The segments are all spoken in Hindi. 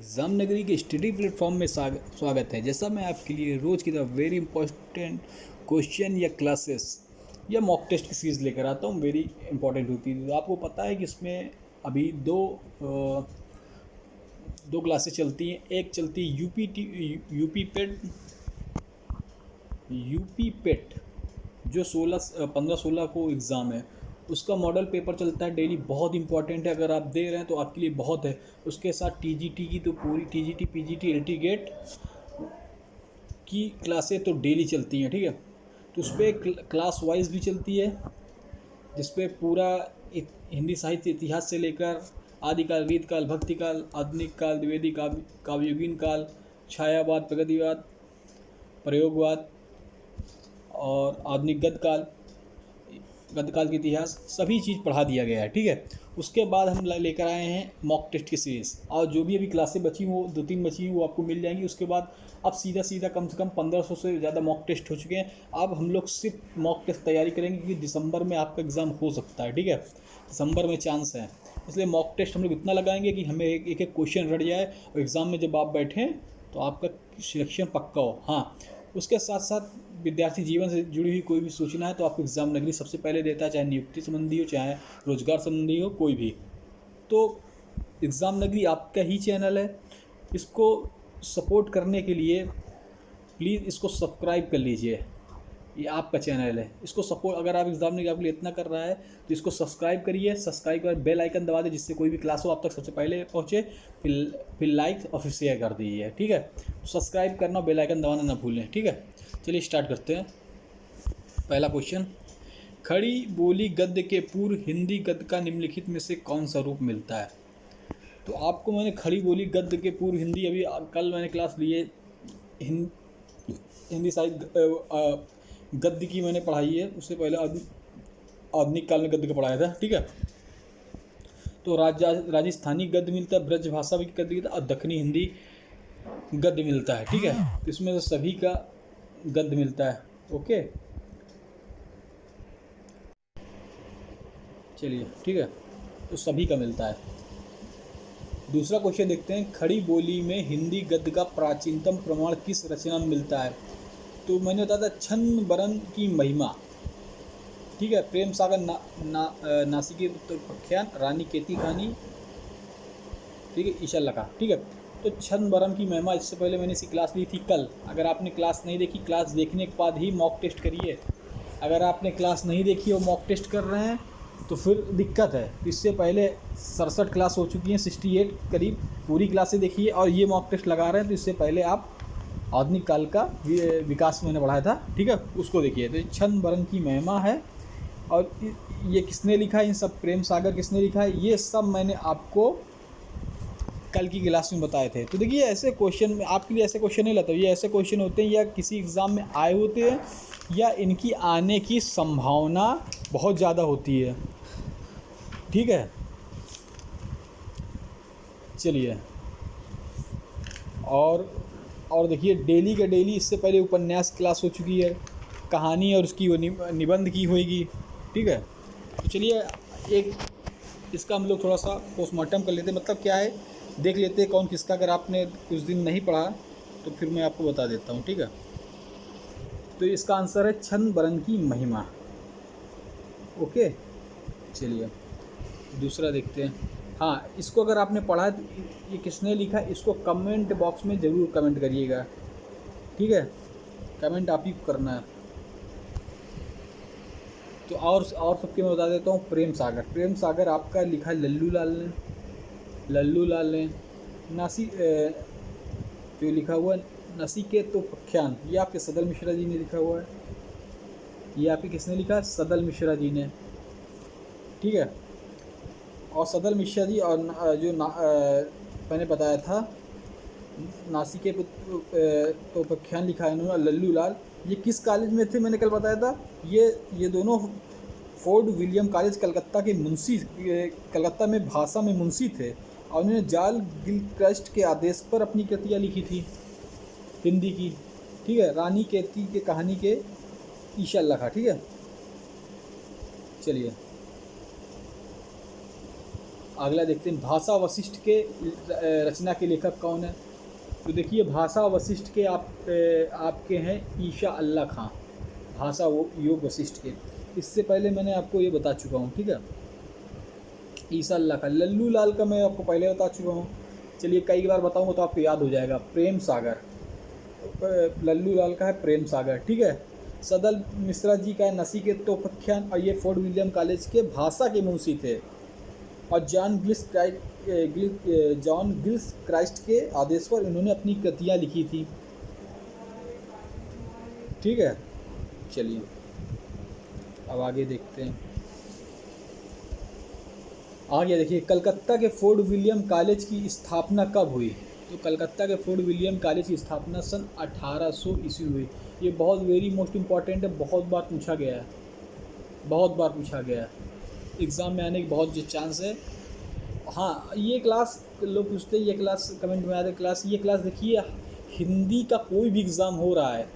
एग्ज़ाम नगरी के स्टडी प्लेटफॉर्म में स्वागत है। जैसा मैं आपके लिए रोज़ की तरह वेरी इंपॉर्टेंट क्वेश्चन या क्लासेस या मॉक टेस्ट की सीरीज़ लेकर आता हूँ। वेरी इंपॉर्टेंट होती है। तो आपको पता है कि इसमें अभी दो क्लासेस चलती हैं। एक चलती है यूपी पेट जो 15-16 को एग्ज़ाम है, उसका मॉडल पेपर चलता है डेली। बहुत इंपॉर्टेंट है, अगर आप दे रहे हैं तो आपके लिए बहुत है। उसके साथ टीजीटी की तो पूरी टीजीटी पीजीटी एलटी गेट की क्लासें तो डेली चलती हैं, ठीक है। तो उस पर क्लास वाइज भी चलती है, जिस पे पूरा हिंदी साहित्य इतिहास से लेकर आदिकाल, रीतकाल, भक्तिकाल, आधुनिक काल, द्विवेदी काव्ययुगीन काल, छायावाद, प्रगतिवाद, प्रयोगवाद और आधुनिक गद्यकाल के इतिहास, सभी चीज़ पढ़ा दिया गया है, ठीक है। उसके बाद हम लेकर आए हैं मॉक टेस्ट की सीरीज़, और जो भी अभी क्लासें बची वो 2-3 बची वो आपको मिल जाएंगी। उसके बाद अब सीधा कम से कम 1500 से ज़्यादा मॉक टेस्ट हो चुके हैं। अब हम लोग सिर्फ मॉक टेस्ट तैयारी करेंगे, क्योंकि दिसंबर में आपका एग्ज़ाम हो सकता है, ठीक है। दिसंबर में चांस है, इसलिए मॉक टेस्ट हम लोग इतना लगाएंगे कि हमें एक क्वेश्चन रट जाए और एग्ज़ाम में जब आप बैठें तो आपका सिलेक्शन पक्का हो। हाँ, उसके साथ साथ विद्यार्थी जीवन से जुड़ी हुई कोई भी सूचना है तो आपको एग्ज़ाम नगरी सबसे पहले देता है, चाहे नियुक्ति संबंधी हो, चाहे रोजगार संबंधी हो, कोई भी। तो एग्ज़ाम नगरी आपका ही चैनल है। इसको सपोर्ट करने के लिए प्लीज़ इसको सब्सक्राइब कर लीजिए। ये आपका चैनल है, इसको सपोर्ट, अगर आप एग्ज़ाम नगरी आपके लिए इतना कर रहा है तो इसको सब्सक्राइब करिए। सब्सक्राइब कर बेल आइकन दबा दें, जिससे कोई भी क्लास हो आप तक सबसे पहले पहुँचे। फिर लाइक और फिर शेयर कर दीजिए, ठीक है। सब्सक्राइब करना, बेल आइकन दबाना ना भूलें, ठीक है। चलिए स्टार्ट करते हैं। पहला क्वेश्चन, खड़ी बोली गद्य के पूर्व हिंदी गद्य का निम्नलिखित में से कौन सा रूप मिलता है? तो आपको मैंने खड़ी बोली गद्य के पूर्व हिंदी, अभी कल मैंने क्लास ली है हिंदी साहित्य गद्य की मैंने पढ़ाई है। उससे पहले आधुनिक काल में गद्य का पढ़ाया था, ठीक है। तो राजस्थानी गद्य मिलता है, ब्रजभाषा भी गद्य मिलता है और दक्षिणी हिंदी गद्य मिलता है, ठीक है। तो इसमें से सभी का गद्य मिलता है, ओके। चलिए, ठीक है, तो सभी का मिलता है। दूसरा क्वेश्चन देखते हैं, खड़ी बोली में हिंदी गद्य का प्राचीनतम प्रमाण किस रचना में मिलता है? तो मैंने बताया था छंद बरन की महिमा, ठीक है। प्रेम सागर, नासिकी उत्तराख्यान, रानी केती कहानी, ठीक है, ईशा लखा, ठीक है। तो छंद बरन की महिमा, इससे पहले मैंने इसकी क्लास ली थी कल। अगर आपने क्लास नहीं देखी, क्लास देखने के बाद ही मॉक टेस्ट करिए। अगर आपने क्लास नहीं देखी और मॉक टेस्ट कर रहे हैं तो फिर दिक्कत है। इससे पहले 67 क्लास हो चुकी हैं, 68 करीब पूरी क्लासें देखिए, और ये मॉक टेस्ट लगा रहे हैं। तो इससे पहले आप आधुनिक काल का विकास मैंने पढ़ाया था, ठीक है, उसको देखिए। तो छंद बरन की महिमा है, और ये किसने लिखा है? इन सब प्रेम सागर किसने लिखा है? ये सब मैंने आपको कल की क्लास में बताए थे। तो देखिए, ऐसे क्वेश्चन आपके लिए ऐसे क्वेश्चन नहीं लाता, ये ऐसे क्वेश्चन होते हैं या किसी एग्ज़ाम में आए होते हैं या इनकी आने की संभावना बहुत ज़्यादा होती है, ठीक है। चलिए, और देखिए, डेली का डेली, इससे पहले उपन्यास क्लास हो चुकी है, कहानी और उसकी वो निबंध की होगी, ठीक है। तो चलिए, एक इसका हम लोग थोड़ा सा पोस्टमार्टम कर लेते हैं। मतलब क्या है, देख लेते हैं कौन किसका। अगर आपने कुछ दिन नहीं पढ़ा तो फिर मैं आपको बता देता हूँ, ठीक है। तो इसका आंसर है छंद बरन की महिमा, ओके। चलिए, दूसरा देखते हैं। हाँ, इसको अगर आपने पढ़ा है तो ये किसने लिखा है, इसको कमेंट बॉक्स में ज़रूर कमेंट करिएगा, ठीक है। कमेंट आप ही को करना है। तो और सबके मैं बता देता हूँ। प्रेम सागर आपका लिखा है लल्लू लाल ने। जो लिखा हुआ है नचिकेतोपाख्यान, ये आपके सदल मिश्रा जी ने लिखा हुआ है। ये आपके किसने लिखा है? सदल मिश्रा जी ने, ठीक है। और सदल मिश्रा जी और मैंने बताया था नासिकेतोपाख्यान लिखा है इन्होंने, लल्लू लाल। ये किस कॉलेज में थे? मैंने कल बताया था, ये दोनों फोर्ड विलियम कॉलेज कलकत्ता के मुंशी, कलकत्ता में भाषा में मुंशी थे, और उन्होंने जॉन गिलक्रिस्ट के आदेश पर अपनी कृतियाँ लिखी थी हिंदी की, ठीक है। रानी केतकी के कहानी के ईशा लखा, ठीक है। चलिए, अगला देखते हैं भाषा वशिष्ठ के रचना के लेखक कौन है। तो देखिए भाषा वशिष्ठ के आपके हैं ईशा अल्लाह खां, भाषा वो योग वशिष्ठ के। इससे पहले मैंने आपको ये बता चुका हूँ, ठीक है। ईशा अल्लाह खां। लल्लू लाल का मैं आपको पहले बता चुका हूँ, चलिए कई बार बताऊँगा तो आपको याद हो जाएगा। प्रेम सागर, लल्लू लाल का है प्रेम सागर, ठीक है। सदल मिश्रा जी का है नचिकेतोपाख्यान, और ये फोर्ट विलियम कॉलेज के भाषा के मुंशी थे। और जॉन गिल्स क्राइस्ट के आदेश पर इन्होंने अपनी कृतियाँ लिखी थी, ठीक है। चलिए अब आगे देखते हैं। आगे देखिए कलकत्ता के फोर्ट विलियम कॉलेज की स्थापना कब हुई। तो कलकत्ता के फोर्ट विलियम कॉलेज की स्थापना सन 1800 ईस्वी हुई। ये बहुत वेरी मोस्ट इम्पॉर्टेंट है, बहुत बार पूछा गया है, बहुत बार पूछा गया है, एग्ज़ाम में आने की बहुत चांस है। हाँ ये क्लास लोग पूछते हैं, ये क्लास कमेंट में आते क्लास, ये क्लास देखिए हिंदी का कोई भी एग्ज़ाम हो रहा है,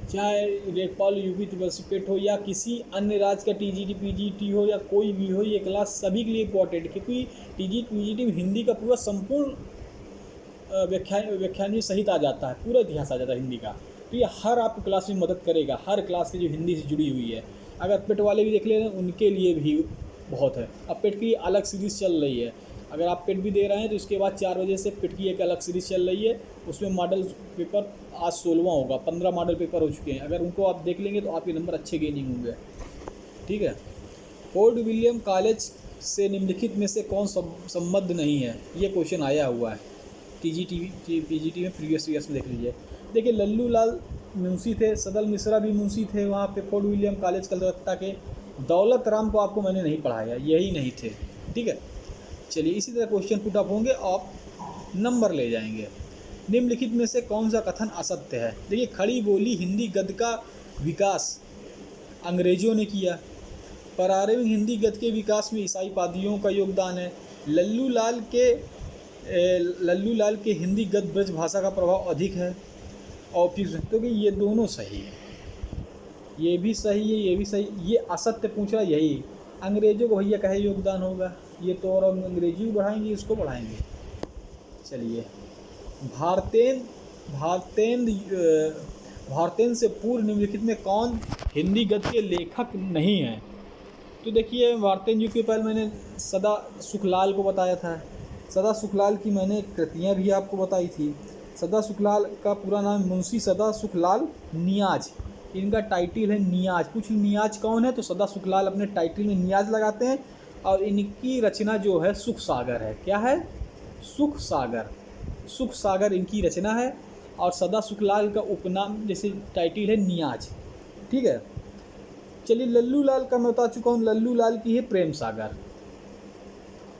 चाहे लेखपाल यूपी त्रिपल हो या किसी अन्य राज्य का टीजीटी पीजीटी हो या कोई भी हो, ये क्लास सभी के लिए इम्पोर्टेंट है, क्योंकि टीजीटी पीजीटी में हिंदी का पूरा संपूर्ण व्याख्यान सहित आ जाता है, पूरा इतिहास आ जाता है हिंदी का। तो ये हर आपको क्लास में मदद करेगा, हर क्लास की जो हिंदी से जुड़ी हुई है। अगर पेट वाले भी देख ले रहे हैं उनके लिए भी बहुत है। अब पेट की अलग सीरीज़ चल रही है, अगर आप पेट भी दे रहे हैं तो इसके बाद 4 बजे से पेट की एक अलग सीरीज़ चल रही है, उसमें मॉडल पेपर आज 16वां होगा, 15 मॉडल पेपर हो चुके हैं। अगर उनको आप देख लेंगे तो आपके नंबर अच्छे गेनिंग होंगे, ठीक है। फोर्ट विलियम कॉलेज से निम्नलिखित में से कौन संबद्ध नहीं है, ये क्वेश्चन आया हुआ है पीजीटी में प्रीवियस ईयर्स में, देख लीजिए। देखिए लल्लू लाल मुंशी थे, सदल मिश्रा भी मुंशी थे वहाँ पे फोर्ट विलियम कॉलेज कलकत्ता के। दौलत राम को आपको मैंने नहीं पढ़ाया, यही नहीं थे, ठीक है। चलिए इसी तरह क्वेश्चन पुट अप होंगे, आप नंबर ले जाएंगे। निम्नलिखित में से कौन सा कथन असत्य है। देखिए खड़ी बोली हिंदी गद्य का विकास अंग्रेजों ने किया, प्रारंभिक हिंदी गद्य के विकास में ईसाई पादियों का योगदान है। लल्लू लाल के हिंदी गद्य ब्रज भाषा का प्रभाव अधिक है। और तो कि ये दोनों सही है, ये भी सही है, ये भी सही। ये असत्य पूछ रहा, यही अंग्रेजों को भैया कहे योगदान होगा, ये तो और अंग्रेजी बढ़ाएंगे, इसको बढ़ाएंगे। चलिए भारतेंद्र से पूर्व निम्नलिखित में कौन हिंदी गद्य के लेखक नहीं है। तो देखिए भारतेंद्र जी के पहले मैंने सदा सुखलाल को बताया था, सदा सुखलाल की मैंने कृतियाँ भी आपको बताई थी। सदा सुखलाल का पूरा नाम मुंशी सदा सुखलाल नियाज, इनका टाइटिल है नियाज। कुछ नियाज कौन है, तो सदा सुखलाल अपने टाइटिल में नियाज लगाते हैं। और इनकी रचना जो है सुख सागर है, क्या है, सुख सागर, सुख सागर इनकी रचना है। और सदा सुखलाल का उपनाम जैसे टाइटिल है नियाज, ठीक है। चलिए लल्लू लाल का मैं बता चुका हूँ, लल्लू लाल की है प्रेम सागर,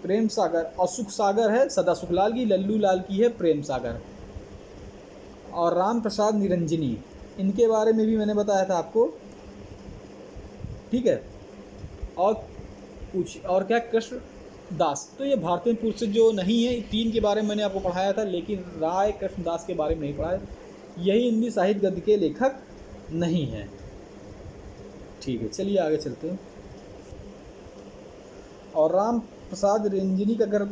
प्रेम सागर। और सुख सागर है सदा सुखलाल की, लल्लू लाल की है प्रेम सागर। और राम प्रसाद निरंजनी, इनके बारे में भी मैंने बताया था आपको, ठीक है। और क्या, कृष्ण दास। तो ये भारतीय पुरुष से जो नहीं है, 3 के बारे में मैंने आपको पढ़ाया था, लेकिन राय कृष्ण दास के बारे में नहीं पढ़ाया। यही हिंदी साहित्य गद्य के लेखक नहीं है, ठीक है। चलिए आगे चलते हैं। और राम प्रसाद निरंजनी का अगर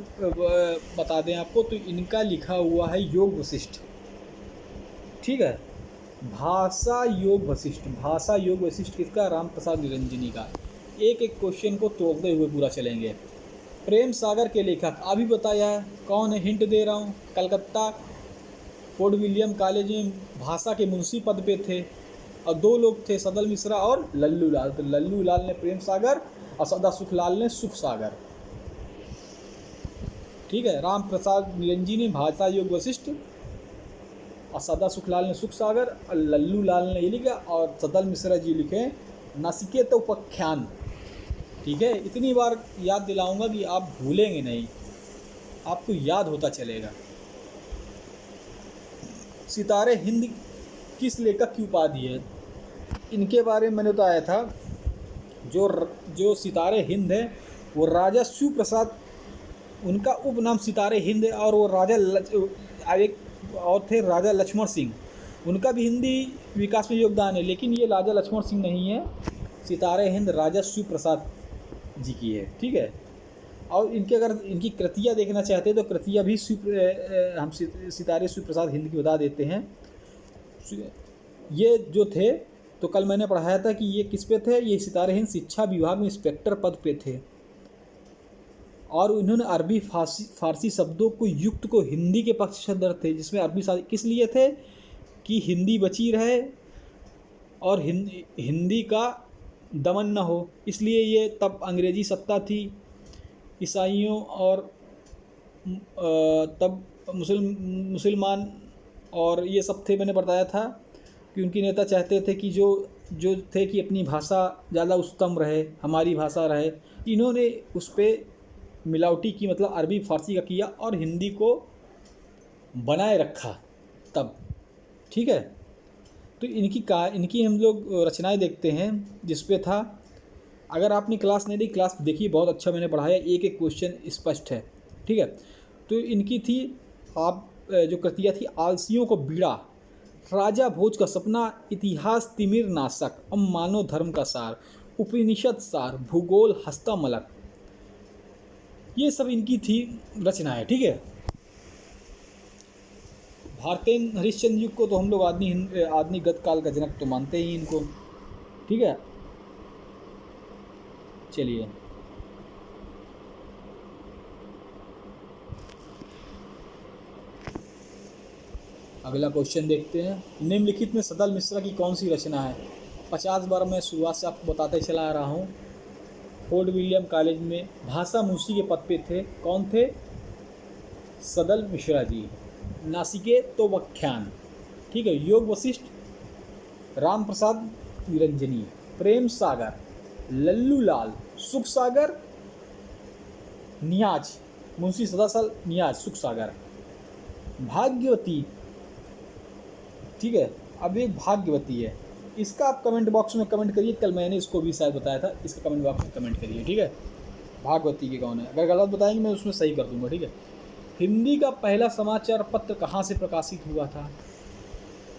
बता दें आपको, तो इनका लिखा हुआ है योग वशिष्ठ, ठीक है। भाषा योग वशिष्ठ किसका, राम प्रसाद निरंजनी का। एक एक क्वेश्चन को तोड़ते हुए पूरा चलेंगे। प्रेम सागर के लेखक अभी बताया है, कौन है, हिंट दे रहा हूँ। कलकत्ता फोर्ट विलियम कॉलेज में भाषा के मुंशी पद पे थे, और 2 लोग थे, सदल मिश्रा और लल्लू लाल। तो लल्लू लाल ने प्रेम सागर और सदा सुखलाल ने सुख सागर, ठीक है। राम प्रसाद निरंजनी ने भाषा योग वशिष्ठ और सदा सुखलाल ने सुख सागर, और लल्लू लाल ने ये लिखा, और सदल मिश्रा जी लिखे नचिकेतोपाख्यान, ठीक है। इतनी बार याद दिलाऊंगा कि आप भूलेंगे नहीं, आपको याद होता चलेगा। सितारे हिंद किस लेखक की उपाधि है, इनके बारे में मैंने बताया था। जो सितारे हिंद है वो राजा शिव प्रसाद, उनका उपनाम सितारे हिंद है। और वो एक और थे राजा लक्ष्मण सिंह, उनका भी हिंदी विकास में योगदान है, लेकिन ये राजा लक्ष्मण सिंह नहीं है, सितारे हिंद राजा शिव प्रसाद जी की है, ठीक है। और इनके अगर इनकी कृतियाँ देखना चाहते हैं तो कृतियाँ भी हम सितारे शिव प्रसाद हिंद की बता देते हैं। ये जो थे तो कल मैंने पढ़ाया था कि ये किस पे थे, ये सितारे हिंद शिक्षा विभाग में इंस्पेक्टर पद पे थे और उन्होंने अरबी फारसी शब्दों को युक्त को हिंदी के पक्षधर थे, जिसमें अरबी किस लिए थे कि हिंदी बची रहे और हिंदी का दमन न हो, इसलिए ये तब अंग्रेज़ी सत्ता थी ईसाइयों और तब मुसलमान और ये सब थे। मैंने बताया था कि उनके नेता चाहते थे कि जो थे कि अपनी भाषा ज़्यादा उत्तम रहे, हमारी भाषा रहे। इन्होंने उस पर मिलावटी की, मतलब अरबी फारसी का किया और हिंदी को बनाए रखा तब। ठीक है, तो इनकी हम लोग रचनाएं देखते हैं जिस पे था। अगर आपने क्लास नहीं दी, क्लास देखिए, बहुत अच्छा मैंने पढ़ाया, एक एक क्वेश्चन स्पष्ट है। ठीक है, तो इनकी थी आप जो कृतियाँ थी, आलसियों को बीड़ा, राजा भोज का सपना, इतिहास तिमिर नाशक, मानव धर्म का सार, उपनिषद सार, भूगोल हस्तमलक, ये सब इनकी थी रचनाएं। ठीक है, भारतेन हरिश्चंद्र युग को तो हम लोग आदमी गत काल का जनक तो मानते ही इनको। ठीक है, चलिए अगला क्वेश्चन देखते हैं। निम्नलिखित में सदल मिश्रा की कौन सी रचना है? 50 बार मैं शुरुआत से आपको बताते चला आ रहा हूँ। फोर्ट विलियम कॉलेज में भाषा मुंशी के पद पे थे, कौन थे? सदल मिश्रा जी। नासिकेत तो व्याख्यान, ठीक है, योग वशिष्ठ, राम प्रसाद निरंजनी, प्रेम सागर, लल्लू लाल, सुख सागर, नियाज, मुंशी सदासल नियाज, सुख सागर, भाग्यवती। ठीक है, अब एक भाग्यवती है, इसका आप कमेंट बॉक्स में कमेंट करिए, कल मैंने इसको भी शायद बताया था, इसका कमेंट बॉक्स में कमेंट करिए। ठीक है, भाग्यवती के कौन है? अगर गलत बताएंगे मैं उसमें सही कर दूंगा। ठीक है, हिंदी का पहला समाचार पत्र कहाँ से प्रकाशित हुआ था?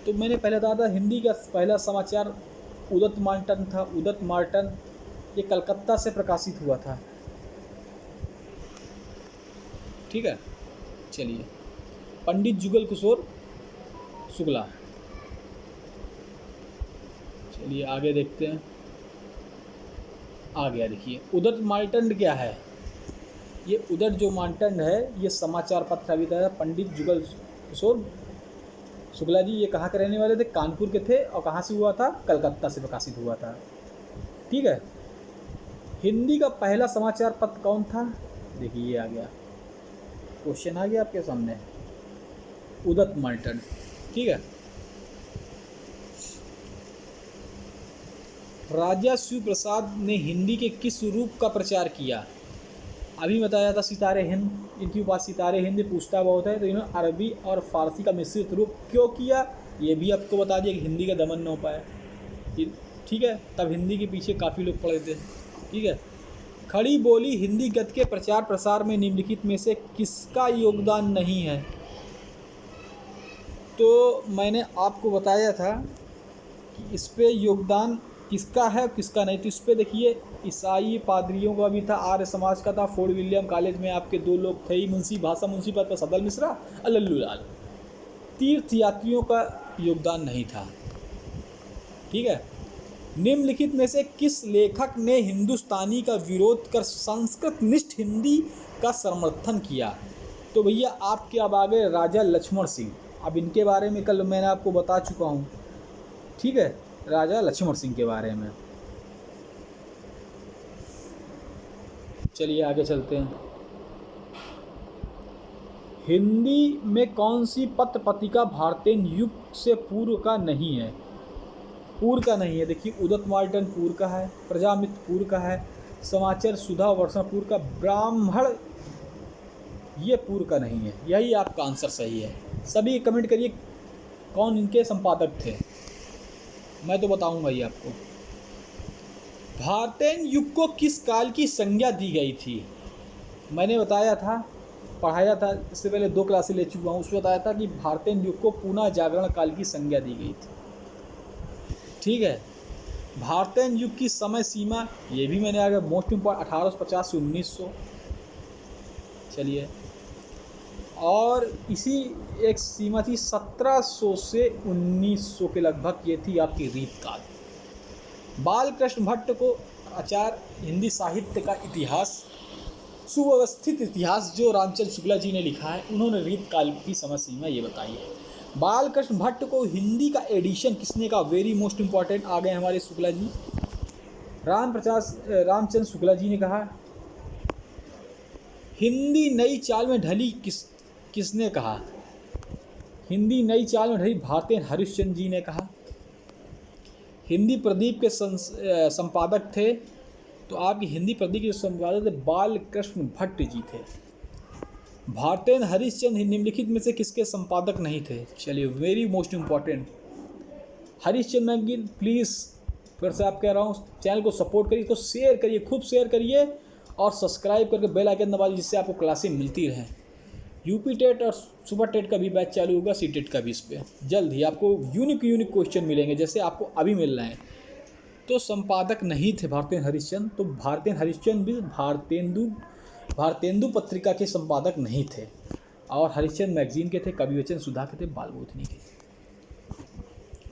तो मैंने पहले बताया था, हिंदी का पहला समाचार उदत मार्टन था। उदत मार्टन, ये कलकत्ता से प्रकाशित हुआ था। ठीक है, चलिए, पंडित जुगल किशोर शुक्ला। चलिए आगे देखते हैं। आ गया, देखिए उदत मार्टंड क्या है? ये उदत जो मार्टंड है, ये समाचार पत्र अभी था। पंडित जुगल किशोर शुक्ला जी ये कहाँ के रहने वाले थे? कानपुर के थे। और कहाँ से हुआ था? कलकत्ता से प्रकाशित हुआ था। ठीक है, हिंदी का पहला समाचार पत्र कौन था? देखिए ये आ गया, क्वेश्चन आ गया आपके सामने, उदत मार्टन। ठीक है, राजा शिव प्रसाद ने हिंदी के किस रूप का प्रचार किया? अभी बताया था सितारे हिंद, इनकी बात सितारे हिंद पूछता बहुत है, तो इन्होंने अरबी और फारसी का मिश्रित रूप क्यों किया, ये भी आपको बता दिया कि हिंदी का दमन न हो पाया। ठीक है, तब हिंदी के पीछे काफ़ी लोग पड़े थे। ठीक है, खड़ी बोली हिंदी गद्य के प्रचार प्रसार में निम्नलिखित में से किसका योगदान नहीं है? तो मैंने आपको बताया था कि इस पे योगदान किसका है किसका नहीं। तो इस पर देखिए, ईसाई पादरियों का भी था, आर्य समाज का था। फोर्ट विलियम कॉलेज में आपके दो लोग थे ही, मुंशी भाषा मुंशी पद पर सदल मिश्रा और लल्लू लाल। तीर्थयात्रियों का योगदान नहीं था। ठीक है, निम्नलिखित में से किस लेखक ने हिंदुस्तानी का विरोध कर संस्कृत निष्ठ हिंदी का समर्थन किया? तो भैया आपके अब आ गए राजा लक्ष्मण सिंह। अब इनके बारे में कल मैंने आपको बता चुका हूँ। ठीक है, राजा लक्ष्मण सिंह के बारे में। चलिए आगे चलते हैं। हिंदी में कौन सी पत्र पत्रिका भारतेन युग से पूर्व का नहीं है? पूर्व का नहीं है, देखिए उदत मार्टन पूर्व का है, प्रजामित्र पूर्व का है, समाचार सुधा वर्षा पूर्व का, ब्राह्मण ये पूर्व का नहीं है। यही आपका आंसर सही है। सभी कमेंट करिए कौन इनके संपादक थे, मैं तो बताऊंगा ही आपको। भारतेन युग को किस काल की संज्ञा दी गई थी? मैंने बताया था, पढ़ाया था, इससे पहले 2 क्लासें ले चुका हूँ, उसमें बताया था कि भारतेन युग को पुनः जागरण काल की संज्ञा दी गई थी। ठीक है, भारतेन युग की समय सीमा, ये भी मैंने आगे मोस्ट इम्पोर्टेंट 1850 से 1900। चलिए, और इसी एक सीमा थी 1700 से 1900 के लगभग, ये थी आपकी रीत काल। बालकृष्ण भट्ट को आचार्य हिंदी साहित्य का इतिहास, सुव्यवस्थित इतिहास जो रामचंद्र शुक्ला जी ने लिखा है, उन्होंने रीत काल की समय सीमा ये बताई है। बालकृष्ण भट्ट को हिंदी का एडिशन किसने का, वेरी मोस्ट इम्पॉर्टेंट, आ गए हमारे शुक्ला जी, रामचंद्र शुक्ला जी ने कहा। हिंदी नई चाल में ढली किसने कहा, हिंदी नई चाल में ढली भारतेंद्र हरिश्चंद्र जी ने कहा। हिंदी प्रदीप के संपादक थे, तो आपकी हिंदी प्रदीप के संपादक थे बालकृष्ण भट्ट जी थे। भारतेंद्र हरिश्चंद्र निम्नलिखित में से किसके संपादक नहीं थे। चलिए, very most important, Harishchandra magazine. Please फिर से आप कह रहा हूँ, चैनल को सपोर्ट करिए, इसको शेयर करिए, खूब शेयर करिए और सब्सक्राइब करके बेल आइकन दबा दीजिए, जिससे आपको क्लासें मिलती रहें। यूपी टेट और सुपर टेट का भी बैच चालू होगा, सी टेट का भी, इस पर जल्द ही आपको यूनिक क्वेश्चन मिलेंगे, जैसे आपको अभी मिल रहे हैं। तो संपादक नहीं थे भारतेंद्र हरिश्चंद्र, तो भारतेंद्र हरिश्चंद्र भी भारतेंदु पत्रिका के संपादक नहीं थे, और हरिश्चंद्र मैगजीन के थे, कवि वचन सुधा के थे, बालबोधिनी के।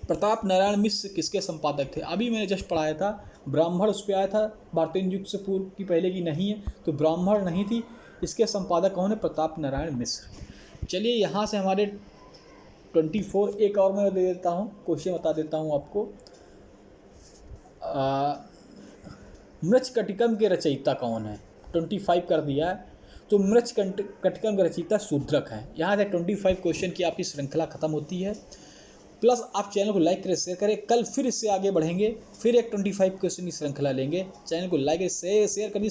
प्रताप नारायण मिश्र किसके संपादक थे, अभी मैंने जस्ट पढ़ाया था, ब्राह्मण उस पर आया था, भारतेंदु युग से पूर्व की पहले की नहीं है, तो ब्राह्मण नहीं थी, इसके संपादक कौन है, प्रताप नारायण मिश्र। चलिए, यहाँ से हमारे 24 एक और मैं दे देता हूँ, क्वेश्चन बता देता हूँ आपको। मृच्छकटिकम के रचयिता कौन है, 25 कर दिया है, तो मृच्छकटिकम के रचयिता शूद्रक हैं। यहाँ से 25 क्वेश्चन की आपकी श्रृंखला खत्म होती है। प्लस आप चैनल को लाइक करें, शेयर करें, कल फिर इससे आगे बढ़ेंगे, फिर एक 25 क्वेश्चन की श्रृंखला लेंगे। चैनल को लाइक शेयर करिए।